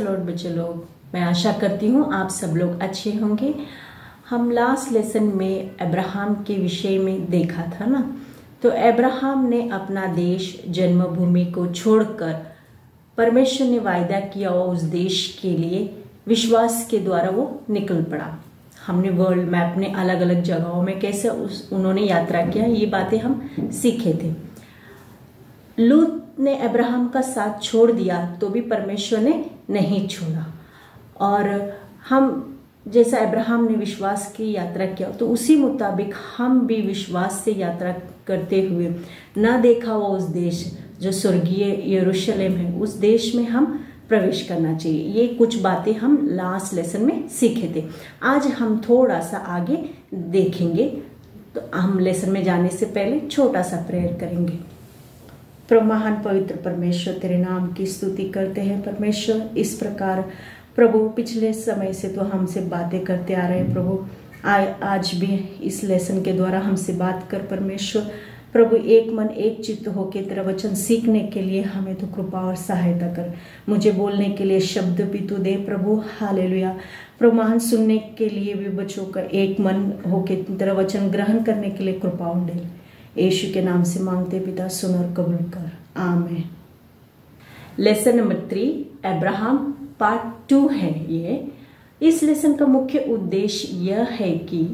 Lord बच्चे लोग, मैं आशा करती हूँ आप सब लोग अच्छे होंगे। हम लास्ट लेसन में अब्राहम के विषय में देखा था ना, तो अब्राहम ने अपना देश जन्मभूमि को छोड़कर परमेश्वर ने वायदा किया और उस देश के लिए विश्वास के द्वारा वो निकल पड़ा। हमने वर्ल्ड मैप में अलग अलग जगहों में कैसे उन्होंने यात्रा किया, ये बातें हम सीखे थे। लूत ने अब्राहम का साथ छोड़ दिया तो भी परमेश्वर ने नहीं छोड़ा, और हम जैसा अब्राहम ने विश्वास की यात्रा किया तो उसी मुताबिक हम भी विश्वास से यात्रा करते हुए ना देखा वो उस देश जो स्वर्गीय यरूशलेम है, उस देश में हम प्रवेश करना चाहिए। ये कुछ बातें हम लास्ट लेसन में सीखे थे। आज हम थोड़ा सा आगे देखेंगे। तो हम लेसन में जाने से पहले छोटा सा प्रेयर करेंगे। प्रभु महान पवित्र परमेश्वर, तेरे नाम की स्तुति करते हैं परमेश्वर। इस प्रकार प्रभु पिछले समय से तो हमसे बातें करते आ रहे हैं प्रभु, आज भी इस लेसन के द्वारा हमसे बात कर परमेश्वर। प्रभु एक मन एक चित्त होकर तेरा वचन सीखने के लिए हमें तो कृपा और सहायता कर। मुझे बोलने के लिए शब्द भी तू दे प्रभु। हालेलुया प्रभु महान, सुनने के लिए भी बच्चों का एक मन होकर तेरा वचन ग्रहण करने के लिए कृपा दे। यीशु के नाम से मांगते पिता, सुन और कबूल कर, आमीन। लेसन नंबर 3 अब्राहम पार्ट 2 है ये। इस लेसन का मुख्य उद्देश्य यह है कि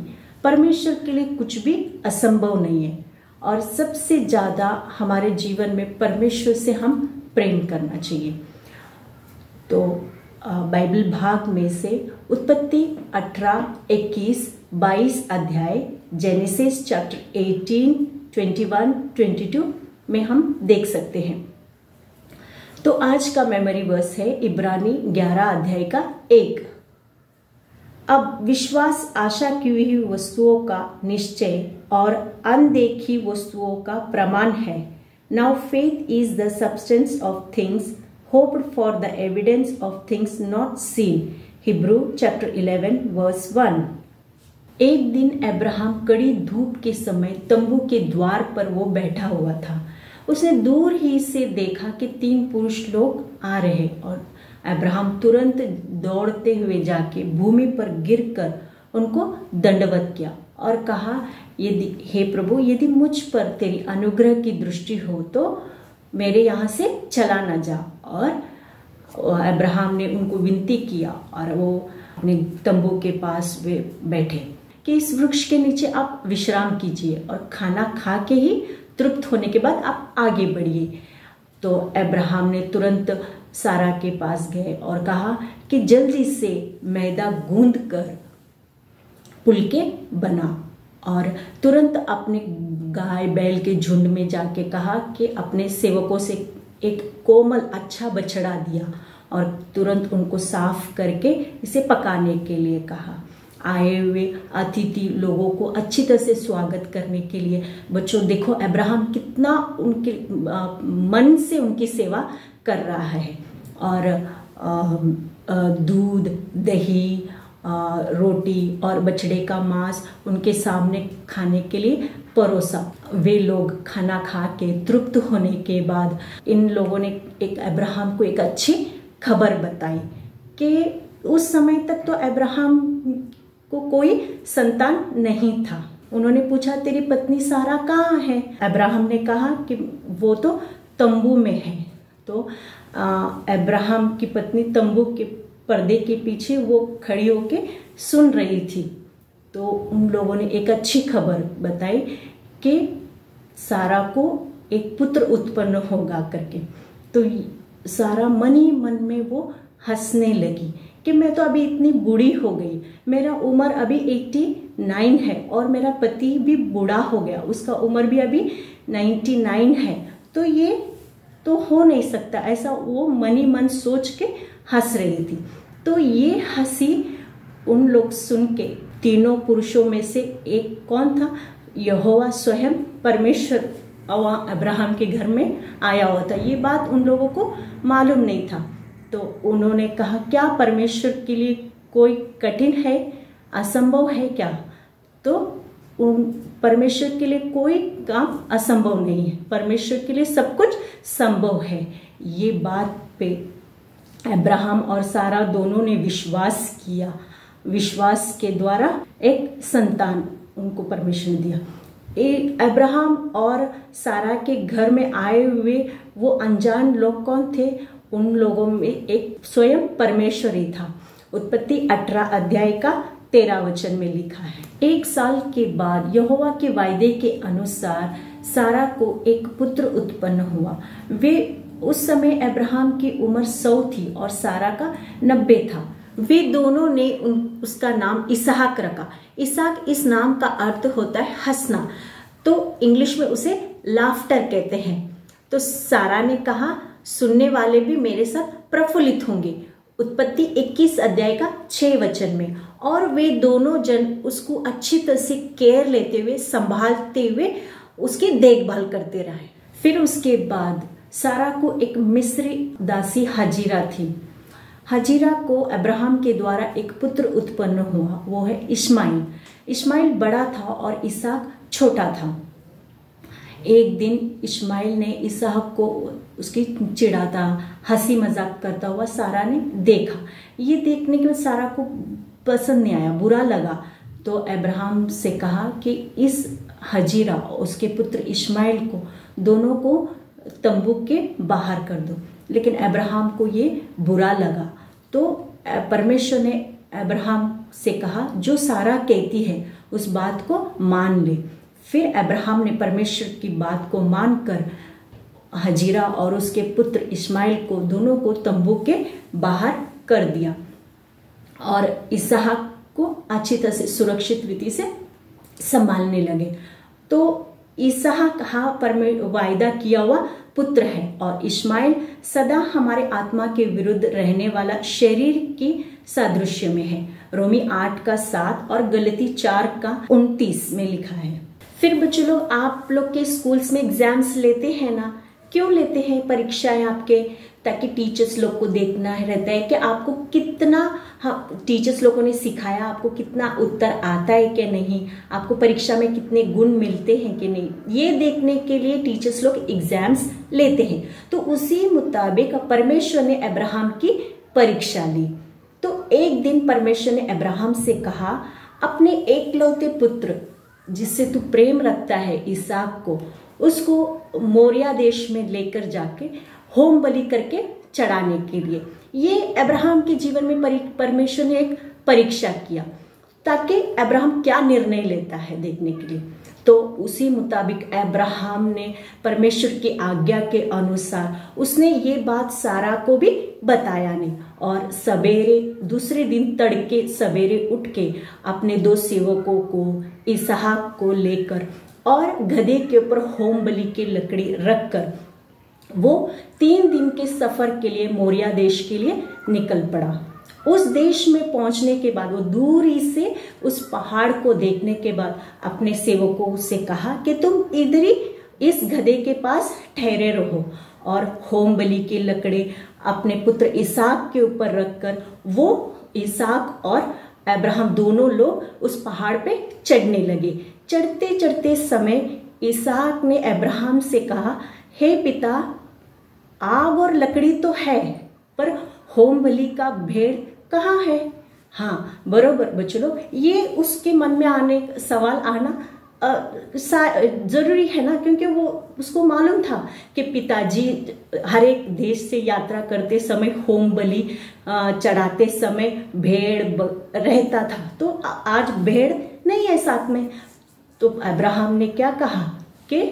परमेश्वर के लिए कुछ भी असंभव नहीं है, और सबसे ज्यादा हमारे जीवन में परमेश्वर से हम प्रेम करना चाहिए। तो बाइबल भाग में से उत्पत्ति 18, 21, 22 अध्याय, जेनेसिस चैप्टर 18, 21, 22 में हम देख सकते हैं। तो आज का मेमोरी वर्स है इब्रानी 11 अध्याय का 1। अब विश्वास आशा की हुई वस्तुओं का निश्चय और अनदेखी वस्तुओं का प्रमाण है। Now faith is the substance of things hoped for the evidence of things not seen. Hebrew chapter 11 verse 1। एक दिन अब्राहम कड़ी धूप के समय तंबू के द्वार पर वो बैठा हुआ था। उसने दूर ही से देखा कि 3 पुरुष लोग आ रहे, और अब्राहम तुरंत दौड़ते हुए जाके भूमि पर गिरकर उनको दंडवत किया और कहा, यदि हे प्रभु, यदि मुझ पर तेरी अनुग्रह की दृष्टि हो तो मेरे यहाँ से चला न जा। और अब्राहम ने उनको विनती किया और वो अपने तंबू के पास वे बैठे कि इस वृक्ष के नीचे आप विश्राम कीजिए और खाना खा के ही तृप्त होने के बाद आप आगे बढ़िए। तो अब्राहम ने तुरंत सारा के पास गए और कहा कि जल्दी से मैदा गूंद कर पुलके बना, और तुरंत अपने गाय बैल के झुंड में जाके कहा कि अपने सेवकों से एक कोमल अच्छा बछड़ा दिया, और तुरंत उनको साफ करके इसे पकाने के लिए कहा। आए हुए अतिथि लोगों को अच्छी तरह से स्वागत करने के लिए बच्चों देखो अब्राहम कितना उनके मन से उनकी सेवा कर रहा है। और दूध, दही, रोटी और बछड़े का मांस उनके सामने खाने के लिए परोसा। वे लोग खाना खा के तृप्त होने के बाद इन लोगों ने एक अब्राहम को एक अच्छी खबर बताई कि उस समय तक तो अब्राहम को कोई संतान नहीं था। उन्होंने पूछा, तेरी पत्नी सारा कहाँ है? अब्राहम ने कहा कि वो तो तंबू में है। तो अब्राहम की पत्नी तंबू के पर्दे के पीछे वो खड़ी होके सुन रही थी। तो उन लोगों ने एक अच्छी खबर बताई कि सारा को एक पुत्र उत्पन्न होगा करके। तो सारा मन ही मन में वो हंसने लगी कि मैं तो अभी इतनी बूढ़ी हो गई, मेरा उम्र अभी 89 है और मेरा पति भी बूढ़ा हो गया, उसका उम्र भी अभी 99 है, तो ये तो हो नहीं सकता। ऐसा वो मन ही मन सोच के हंस रही थी। तो ये हंसी उन लोग सुन के, तीनों पुरुषों में से एक कौन था? यहोवा स्वयं परमेश्वर अब्राहम के घर में आया हुआ था। ये बात उन लोगों को मालूम नहीं था। तो उन्होंने कहा, क्या परमेश्वर के लिए कोई कठिन है, असंभव है क्या? तो परमेश्वर के लिए कोई काम असंभव नहीं है, परमेश्वर के लिए सब कुछ संभव है। ये बात पे अब्राहम और सारा दोनों ने विश्वास किया। विश्वास के द्वारा एक संतान उनको परमेश्वर ने दिया। अब्राहम और सारा के घर में आए हुए वो अनजान लोग कौन थे? उन लोगों में एक स्वयं परमेश्वर ही था। उत्पत्ति 18 अध्याय का 13 वचन में लिखा है। 1 साल के बाद यहोवा के वायदे के अनुसार सारा को एक पुत्र उत्पन्न हुआ। वे उस समय अब्राहम की उम्र 100 थी और सारा का 90 था। वे दोनों ने उसका नाम इसहाक रखा। इसहाक इस नाम का अर्थ होता है हंसना, तो इंग्लिश में उसे लाफ्टर कहते हैं। तो सारा ने कहा, सुनने वाले भी मेरे साथ प्रफुल्लित होंगे। उत्पत्ति 21 अध्याय का 6 वचन में। और वे दोनों जन उसको अच्छी तरह से केयर लेते हुए, संभालते हुए उसकी देखभाल करते रहे। फिर उसके बाद सारा को एक मिस्री दासी हजीरा थी। हजीरा को अब्राहम के द्वारा एक पुत्र उत्पन्न हुआ, वो है इस्माइल। इस्माइल बड़ा था और इसहाक छोटा था। एक दिन इस्माइल ने इसहाक को उसकी चिढ़ाता, हंसी मजाक करता हुआ सारा ने देखा। ये देखने के बाद सारा को पसंद नहीं आया, बुरा लगा। तो अब्राहम से कहा कि इस हजीरा और उसके पुत्र इस्माइल को दोनों को तंबू के बाहर कर दो। लेकिन अब्राहम को ये बुरा लगा। तो परमेश्वर ने अब्राहम से कहा, जो सारा कहती है उस बात को मान ले। फिर अब्राहम ने परमेश्वर की बात को मानकर हजीरा और उसके पुत्र इस्माइल को दोनों को तंबू के बाहर कर दिया और इसहाक को अच्छी तरह से सुरक्षित रीति से संभालने लगे। तो इसहाक वायदा किया हुआ पुत्र है और इस्माइल सदा हमारे आत्मा के विरुद्ध रहने वाला शरीर की सादृश्य में है। रोमी 8 का 7 और गलती 4 का 29 में लिखा है। फिर बच्चों लोग, आप लोग के स्कूल्स में एग्जाम्स लेते हैं ना? क्यों लेते हैं परीक्षाएं आपके? ताकि टीचर्स लोग को देखना रहता है कि आपको कितना टीचर्स लोगों ने सिखाया, आपको कितना उत्तर आता है कि नहीं, आपको परीक्षा में कितने गुण मिलते हैं कि नहीं, ये देखने के लिए टीचर्स लोग एग्जाम्स लेते हैं। तो उसी मुताबिक परमेश्वर ने अब्राहम की परीक्षा ली। तो एक दिन परमेश्वर ने अब्राहम से कहा, अपने एकलौते पुत्र जिससे तू प्रेम रखता है इसहाक को, उसको मोरिया देश में लेकर जाके होम बलि करके चढ़ाने के लिए। ये अब्राहम के जीवन में परमेश्वर ने एक परीक्षा किया ताकि अब्राहम क्या निर्णय लेता है देखने के लिए। तो उसी मुताबिक अब्राहम ने परमेश्वर की आज्ञा के अनुसार उसने ये बात सारा को भी बताया नहीं। और सवेरे दूसरे दिन तड़के सवेरे उठ के अपने 2 सेवकों को इसहाक को लेकर और गधे के ऊपर होम बलि की लकड़ी रखकर वो 3 दिन के सफर के लिए मोरिया देश के लिए निकल पड़ा। उस देश में पहुंचने के बाद वो दूरी से उस पहाड़ को देखने के बाद अपने सेवकों से कहा कि तुम इधर ही इस गधे के पास ठहरे रहो और होम बलि की लकड़ी अपने पुत्र इसहाक के ऊपर रखकर वो इसहाक और अब्राहम दोनों लोग उस पहाड़ पे चढ़ने लगे। चढ़ते चढ़ते समय इसहाक ने अब्राहम से कहा, हे पिता, आग और लकड़ी तो है पर होम बलि का भेड़ कहाँ है? हाँ बरोबर बच्चों लोग, ये उसके मन में सवाल आना जरूरी है ना, क्योंकि वो उसको मालूम था कि पिताजी हर एक देश से यात्रा करते समय होम बलि चढ़ाते समय भेड़ रहता था। तो आज भेड़ नहीं है साथ में। तो अब्राहम ने क्या कहा कि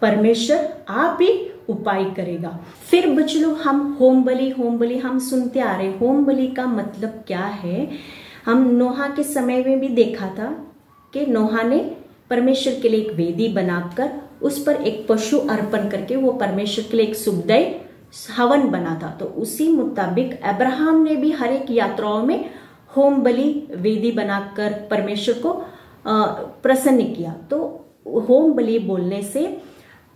परमेश्वर आप ही उपाय करेगा। फिर बच्चों लोग, हम होम बलि हम सुनते आ रहे। होम बलि का मतलब क्या है? हम नोहा के समय में भी देखा था कि नोहा ने परमेश्वर के लिए एक वेदी बनाकर उस पर एक पशु अर्पण करके वो परमेश्वर के लिए एक सुखदायी हवन बना था। तो उसी मुताबिक अब्राहम ने भी हर एक यात्राओं में होम बलि वेदी बनाकर परमेश्वर को प्रसन्न किया। तो होम बलि बोलने से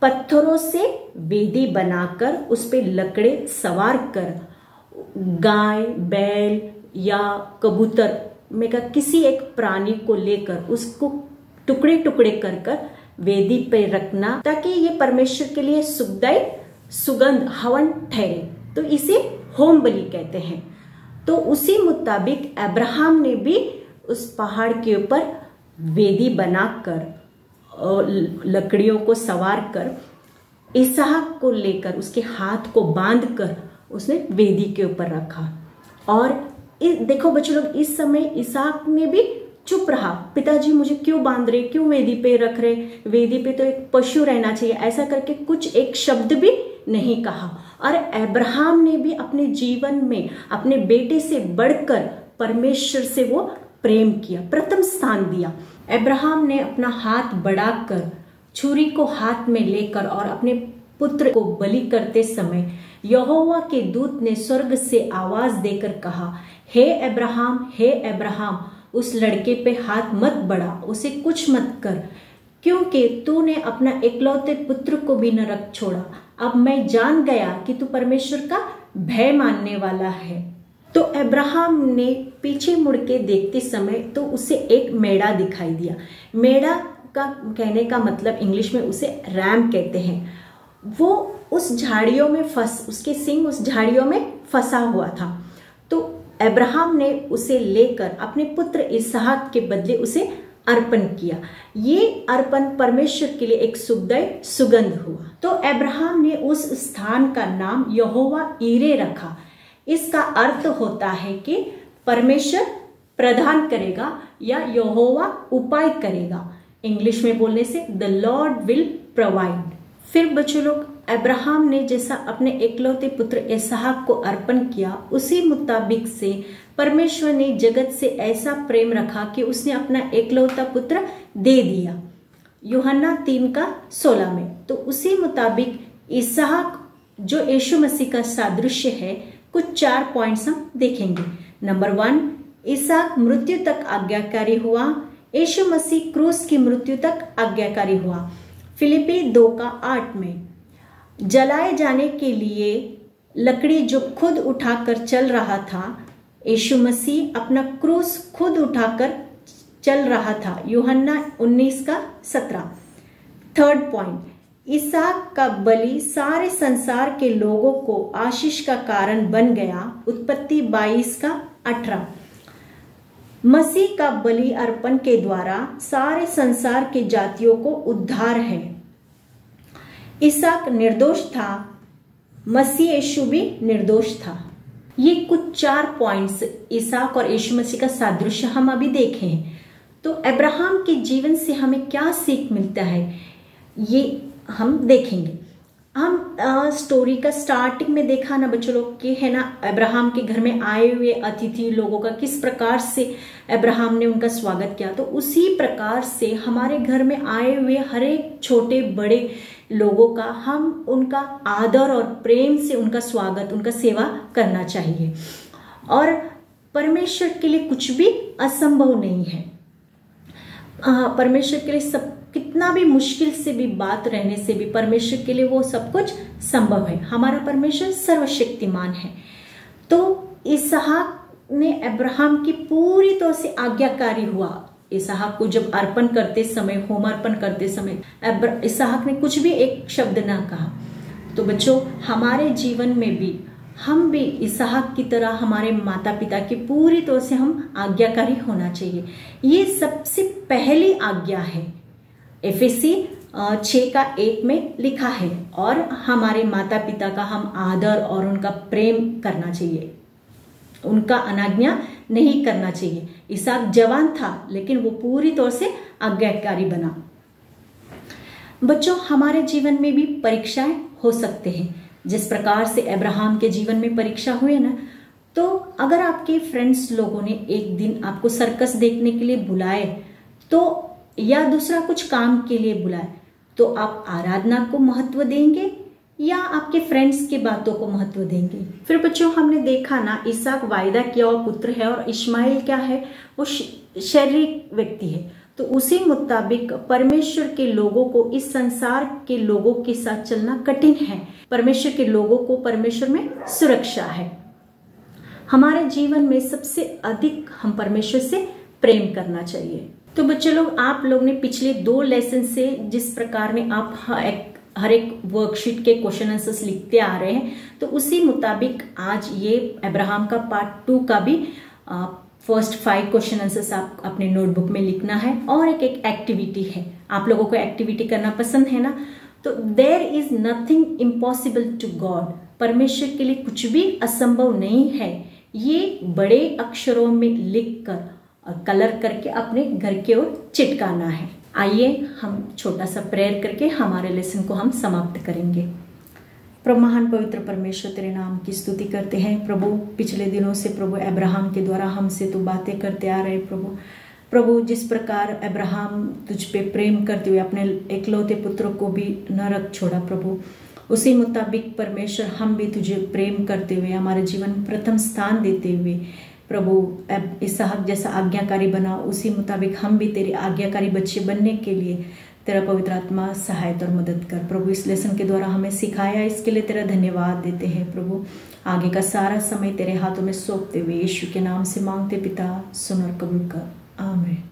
पत्थरों से वेदी बनाकर उस पे लकड़े सवार कर गाय, बैल या कबूतर में का किसी एक प्राणी को लेकर उसको टुकड़े टुकड़े कर कर वेदी पे रखना ताकि ये परमेश्वर के लिए सुखदायी सुगंध हवन ठहरे। तो इसे होम बलि कहते हैं। तो उसी मुताबिक अब्राहम ने भी उस पहाड़ के ऊपर वेदी बनाकर और लकड़ियों को सवार कर इसहाक को लेकर उसके हाथ को बांधकर उसने वेदी के ऊपर रखा। और देखो बच्चों लोग, इस समय इसहाक ने भी चुप रहा। पिताजी मुझे क्यों बांध रहे, क्यों वेदी पे रख रहे, वेदी पे तो एक पशु रहना चाहिए, ऐसा करके कुछ एक शब्द भी नहीं कहा। और अब्राहम ने भी अपने जीवन में अपने बेटे से बढ़कर परमेश्वर से वो प्रेम किया, प्रथम स्थान दिया। अब्राहम ने अपना हाथ बढ़ाकर छुरी को हाथ में लेकर और अपने पुत्र को बलि करते समय यहोवा के दूत ने स्वर्ग से आवाज देकर कहा, हे अब्राहम, हे अब्राहम, उस लड़के पे हाथ मत बढ़ा, उसे कुछ मत कर, क्योंकि तूने अपना एकलौते पुत्र को भी न रख छोड़ा। अब मैं जान गया कि तू परमेश्वर का भय मानने वाला है। तो अब्राहम ने पीछे मुड़ के देखते समय तो उसे एक मेढ़ा दिखाई दिया। मेढ़ा का कहने का मतलब इंग्लिश में उसे रैम कहते हैं। वो उस झाड़ियों में उसके सिंग उस झाड़ियों में फंसा हुआ था। तो अब्राहम ने उसे लेकर अपने पुत्र इसहाक के बदले उसे अर्पण किया। ये अर्पण परमेश्वर के लिए एक सुखदायी सुगंध हुआ। तो अब्राहम ने उस स्थान का नाम यहोवा ईरे रखा। इसका अर्थ होता है कि परमेश्वर प्रदान करेगा या यहोवा उपाय करेगा। इंग्लिश में बोलने से द लॉर्ड विल प्रोवाइड। फिर बच्चों लोग, अब्राहम ने जैसा अपने एकलौते पुत्र इसहाक को अर्पण किया, उसी मुताबिक से परमेश्वर ने जगत से ऐसा प्रेम रखा कि उसने अपना एकलौता पुत्र दे दिया, यूहन्ना 3:16 में। तो उसी मुताबिक इसहाक जो यीशु मसीह का सादृश्य है, कुछ 4 पॉइंट्स हम देखेंगे। नंबर 1, इसहाक मृत्यु तक आज्ञाकारी हुआ, यीशु मसीह क्रूस की मृत्यु तक आज्ञाकारी हुआ। फिलिपी 2:8 में जलाए जाने के लिए लकड़ी जो खुद उठाकर चल रहा था, यीशु मसीह अपना क्रूस खुद उठाकर चल रहा था, यूहन्ना 19:17। थर्ड पॉइंट, इसहाक का बलि सारे संसार के लोगों को आशीष का कारण बन गया, उत्पत्ति 22:18। मसीह का बलि अर्पण के द्वारा सारे संसार के जातियों को उद्धार है। इसहाक निर्दोष था, मसीह यीशु भी निर्दोष था। ये कुछ 4 पॉइंट्स इसहाक और यीशु मसीह का सादृश्य हम अभी देखे हैं। तो अब्राहम के जीवन से हमें क्या सीख मिलता है, ये हम देखेंगे। हम स्टोरी का स्टार्टिंग में देखा ना बच्चों लोग कि है ना, अब्राहम के घर में आए हुए अतिथि लोगों का किस प्रकार से अब्राहम ने उनका स्वागत किया। तो उसी प्रकार से हमारे घर में आए हुए हर एक छोटे बड़े लोगों का हम उनका आदर और प्रेम से उनका स्वागत, उनका सेवा करना चाहिए। और परमेश्वर के लिए कुछ भी असंभव नहीं है। परमेश्वर के लिए सब, कितना भी मुश्किल से भी बात रहने से भी परमेश्वर के लिए वो सब कुछ संभव है। हमारा परमेश्वर सर्वशक्तिमान है। तो इसहाक ने अब्राहम की पूरी तरह से आज्ञाकारी हुआ। इसहाक को जब अर्पण करते समय, होम अर्पण करते समय इसहाक ने कुछ भी एक शब्द ना कहा। तो बच्चों, हमारे जीवन में भी हम भी इसहाक की तरह हमारे माता पिता की पूरी तरह से हम आज्ञाकारी होना चाहिए। ये सबसे पहली आज्ञा है। एफएससी 6:1 में लिखा है, और हमारे माता पिता का हम आदर और उनका प्रेम करना चाहिए, उनका अनाज्ञा नहीं करना चाहिए। इसहाक जवान था लेकिन वो पूरी तौर से आज्ञाकारी बना। बच्चों, हमारे जीवन में भी परीक्षाएं हो सकते हैं, जिस प्रकार से अब्राहम के जीवन में परीक्षा हुई ना। तो अगर आपके फ्रेंड्स लोगों ने एक दिन आपको सर्कस देखने के लिए बुलाए, तो या दूसरा कुछ काम के लिए बुलाए, तो आप आराधना को महत्व देंगे या आपके फ्रेंड्स की बातों को महत्व देंगे? फिर बच्चों, हमने देखा ना, इसहाक वायदा किया हुआ पुत्र है और इश्माइल क्या है, वो शारीरिक व्यक्ति है। तो उसी मुताबिक परमेश्वर के लोगों को इस संसार के लोगों के साथ चलना कठिन है। परमेश्वर के लोगों को परमेश्वर में सुरक्षा है। हमारे जीवन में सबसे अधिक हम परमेश्वर से प्रेम करना चाहिए। तो बच्चे लोग, आप लोग ने पिछले 2 लेसन से जिस प्रकार में आप हर एक वर्कशीट के क्वेश्चन आंसर्स लिखते आ रहे हैं, तो उसी मुताबिक आज ये अब्राहम का पार्ट 2 का भी फर्स्ट 5 क्वेश्चन आंसर्स आप अपने नोटबुक में लिखना है। और एक एक्टिविटी है, आप लोगों को एक्टिविटी करना पसंद है ना, तो there is nothing impossible to God, परमेश्वर के लिए कुछ भी असंभव नहीं है। ये बड़े अक्षरों में लिखकर और कलर करके अपने घर की ओर चिटकाना है। आइए हम छोटा सा प्रेयर करके हमारे लेसन को हम समाप्त करेंगे। प्रभु महान पवित्र परमेश्वर, तेरे नाम की स्तुति करते हैं प्रभु। पिछले दिनों से प्रभु अब्राहम के द्वारा हमसे तो बातें करते आ रहे प्रभु, जिस प्रकार अब्राहम तुझ पे प्रेम करते हुए अपने एकलौते पुत्र को भी न रख छोड़ा प्रभु, उसी मुताबिक परमेश्वर हम भी तुझे प्रेम करते हुए हमारे जीवन प्रथम स्थान देते हुए प्रभु इसहाक जैसा आज्ञाकारी बना, उसी मुताबिक हम भी तेरे आज्ञाकारी बच्चे बनने के लिए तेरा पवित्र आत्मा सहायता और मदद कर प्रभु। इस लेसन के द्वारा हमें सिखाया, इसके लिए तेरा धन्यवाद देते हैं प्रभु। आगे का सारा समय तेरे हाथों में सौंपते हुए यीशु के नाम से मांगते पिता, सुन और कबूल कर, आमीन।